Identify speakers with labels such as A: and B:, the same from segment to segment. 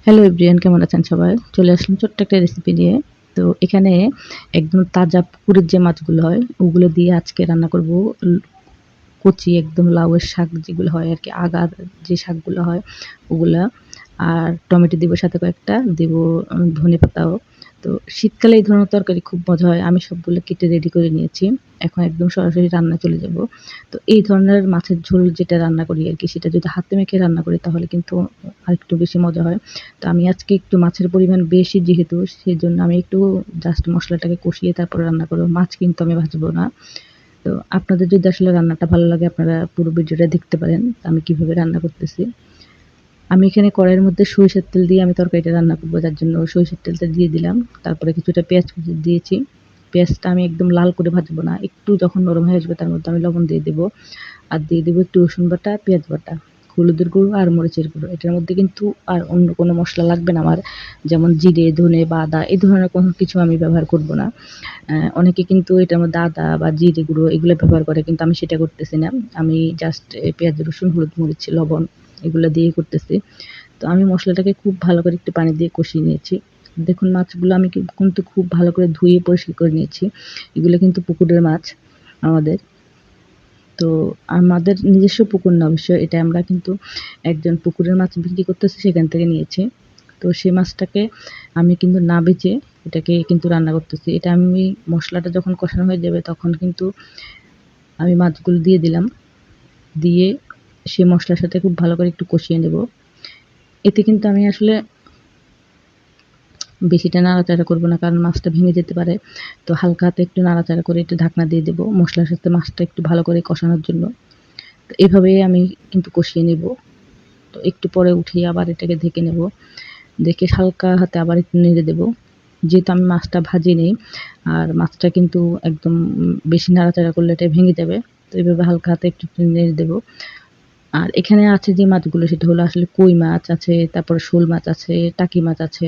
A: Hello everyone, কেমন আছেন সবাই? চলে আসলাম ছোট্ট একটা রেসিপি নিয়ে। তো এখানে একদম তাজা পুকুরের যে মাছগুলো হয়, ওগুলো দিয়ে আজকে রান্না করব কচি একদম লাউয়ের শাক যেগুলো হয় আরকি, আগার যে শাকগুলো হয় ওগুলা। আর টমেটো দিব, সাথে কয়েকটা দিব ধনেপাতাও। তো শীতকালে এই ধরনের তরকারি খুব মজা হয়। আমি সবগুলো কেটে রেডি করে নিয়েছি। এখন একদম সরাসরি রান্নায় চলে যাব। তো এই ধরনের মাছের ঝোল যেটা রান্না করি আরকি, সেটা যদি হাতে মেখে রান্না করি তাহলে কিন্তু আরেকটু বেশি মজা হয়। তো আমি আজকে একটু মাছের পরিমাণ বেশি যেহেতু, সেজন্য আমি একটু জাস্ট মসলাটাকে কষিয়ে তারপরে রান্না করব। মাছ কিন্তু আমি ভাজবো না। তো আপনাদের যদি আসলে রান্নাটা ভালো লাগে, আপনারা পুরো ভিডিওটা দেখতে পারেন আমি কিভাবে রান্না করতেছি। আমি এখানে কড়াইয়ের মধ্যে সরিষার তেল দিয়ে আমি তরকারিটা রান্না করব, যার জন্য সরিষার তেলটা দিয়ে দিলাম। তারপরে কিছুটা পেঁয়াজ কুচি দিয়েছি। পেঁয়াজটা আমি একদম লাল করে ভাজবো না, একটু যখন নরম হয়ে আসবে তার মধ্যে আমি লবণ দিয়ে দেব। আর দিয়ে দেব একটু রসুন বাটা, পেঁয়াজ বাটা, হলুদের গুঁড়ো আর মরিচের গুঁড়ো। এটার মধ্যে কিন্তু আর অন্য কোনো মশলা লাগবে না আমার, যেমন জিরে, ধনে বা আদা এই ধরনের কোনো কিছু আমি ব্যবহার করব না। অনেকে কিন্তু এটার মধ্যে আদা বা জিরে গুঁড়ো এগুলো ব্যবহার করে, কিন্তু আমি সেটা করতেছি না। আমি জাস্ট পেঁয়াজ, রসুন, হলুদ, মরিচ, লবণ এগুলো দিয়েই করতেছি। তো আমি মশলাটাকে খুব ভালো করে একটু পানি দিয়ে কষিয়ে নিয়েছি। দেখুন মাছগুলো আমি কিন্তু খুব ভালো করে ধুয়ে পরিষ্কার করে নিয়েছি। এগুলো কিন্তু পুকুরের মাছ আমাদের। তো আমাদের নিজস্ব পুকুর না অবশ্য, এটা আমরা কিন্তু একজন পুকুরের মাছ বিক্রি করতেছে সেখান থেকে নিয়েছি। তো সেই মাছটাকে আমি কিন্তু না বেচে এটাকে কিন্তু রান্না করতেছি। এটা আমি মশলাটা যখন কষানো হয়ে যাবে তখন কিন্তু আমি মাছগুলো দিয়ে দিলাম। দিয়ে সেই মশলার সাথে খুব ভালো করে একটু কষিয়ে নেব। এতে কিন্তু আমি আসলে বেশিটা নাড়াচাড়া করব না, কারণ মাছটা ভেঙে যেতে পারে। তো হালকা হাতে একটু নাড়াচাড়া করে একটু ঢাকনা দিয়ে দেব মশলার সাথে মাছটা একটু ভালো করে কষানোর জন্য। তো এভাবেই আমি কিন্তু কষিয়ে নেব। তো একটু পরে উঠিয়ে আবার এটাকে ঢেকে নেব। ঢেকে হালকা হাতে আবার একটু নেড়ে দেব। যেহেতু আমি মাছটা ভাজিনি, আর মাছটা কিন্তু একদম বেশি নাড়াচাড়া করলে এটা ভেঙে যাবে। তো এভাবে হালকা হাতে একটু নেড়ে দেব। আর এখানে আছে যে মাছগুলো সেটা হলো আসলে কই মাছ আছে, তারপরে শোল মাছ আছে, টাকি মাছ আছে,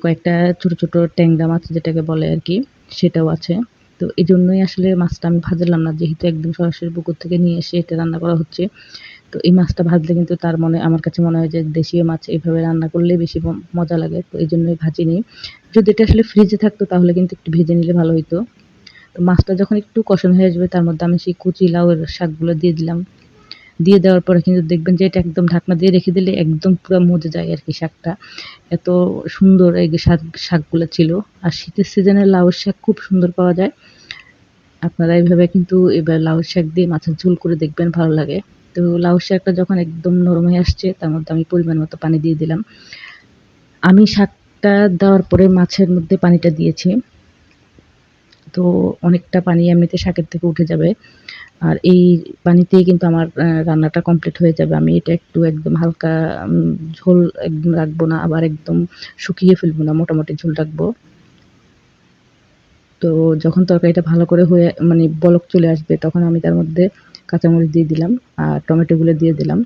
A: কয়েকটা ছোট, ছোট ট্যাংরা মাছ যেটাকে বলে আরকি, সেটাও আছে। তো এজন্যই আসলে মাছটা আমি ভাজলাম না, যেহেতু একদম সরাসরি পুকুর থেকে নিয়ে এসে এটা রান্না করা হচ্ছে। তো এই মাছটা ভাজলে কিন্তু আমার কাছে মনে হয় যে দেশীয় মাছ এভাবে রান্না করলে বেশি মজা লাগে। তো এজন্যই ভাজিনি। যদি এটা আসলে ফ্রিজে থাকতো তাহলে কিন্তু একটু ভেজে নিলে ভালো হইতো। তো মাছটা যখন একটু কষানো হয়ে আসবে তার মধ্যে আমি সেই কচি লাউয়ের শাকগুলো দিয়ে দিলাম। দিয়ে দেওয়ার পরে কিন্তু দেখবেন যে এটা একদম ঢাকনা দিয়ে রেখে দিলে একদম পুরা মজে যায় আরকি শাকটা। এত সুন্দর এই যে শাকগুলো ছিল। আর শীতের সিজনে লাউয়ের শাক খুব সুন্দর পাওয়া যায়। আপনারা এভাবে কিন্তু এবার লাউয়ের শাক দিয়ে মাছের ঝোল করে দেখবেন, ভালো লাগে। তো লাউয়ের শাকটা যখন একদম নরম হয়ে আসছে তার মধ্যে আমি পরিমাণ মতো পানি দিয়ে দিলাম। আমি শাকটা দেওয়ার পরে মাছের মধ্যে পানিটা দিয়েছি। তো অনেকটা পানি এমনিতে শাকের থেকে উঠে যাবে। আর এই পানিতেই কিন্তু আমার রান্নাটা কমপ্লিট হয়ে যাবে। আমি এটা একটু একদম হালকা ঝোল একদম রাখবো না, আবার একদম শুকিয়ে ফেলবো না, মোটামুটি ঝোল রাখবো। তো যখন তরকারিটা ভালো করে হয়ে মানে বলক চলে আসবে তখন আমি তার মধ্যে কাঁচামরিচ দিয়ে দিলাম আর টমেটোগুলো দিয়ে দিলাম।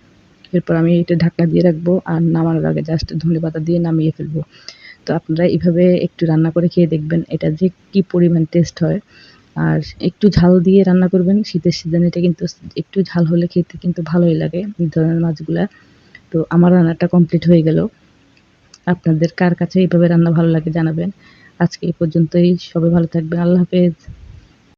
A: এরপর আমি এটা ঢাকনা দিয়ে রাখবো আর নামানোর আগে জাস্ট ধনেপাতা দিয়ে নামিয়ে ফেলবো। তো আপনারা এভাবে একটু রান্না করে খেয়ে দেখবেন এটা যে কি পরিমাণ টেস্ট হয়। আর একটু ঝাল দিয়ে রান্না করবেন, শীতের সিজনে এটা কিন্তু একটু ঝাল হলে খেতে কিন্তু ভালোই লাগে এই ধরনের মাছগুলা। তো আমার রান্নাটা কমপ্লিট হয়ে গেল। আপনাদের কার কাছে এইভাবে রান্না ভালো লাগে জানাবেন। আজকে এই পর্যন্তই। সবাই ভালো থাকবেন। আল্লাহ হাফেজ।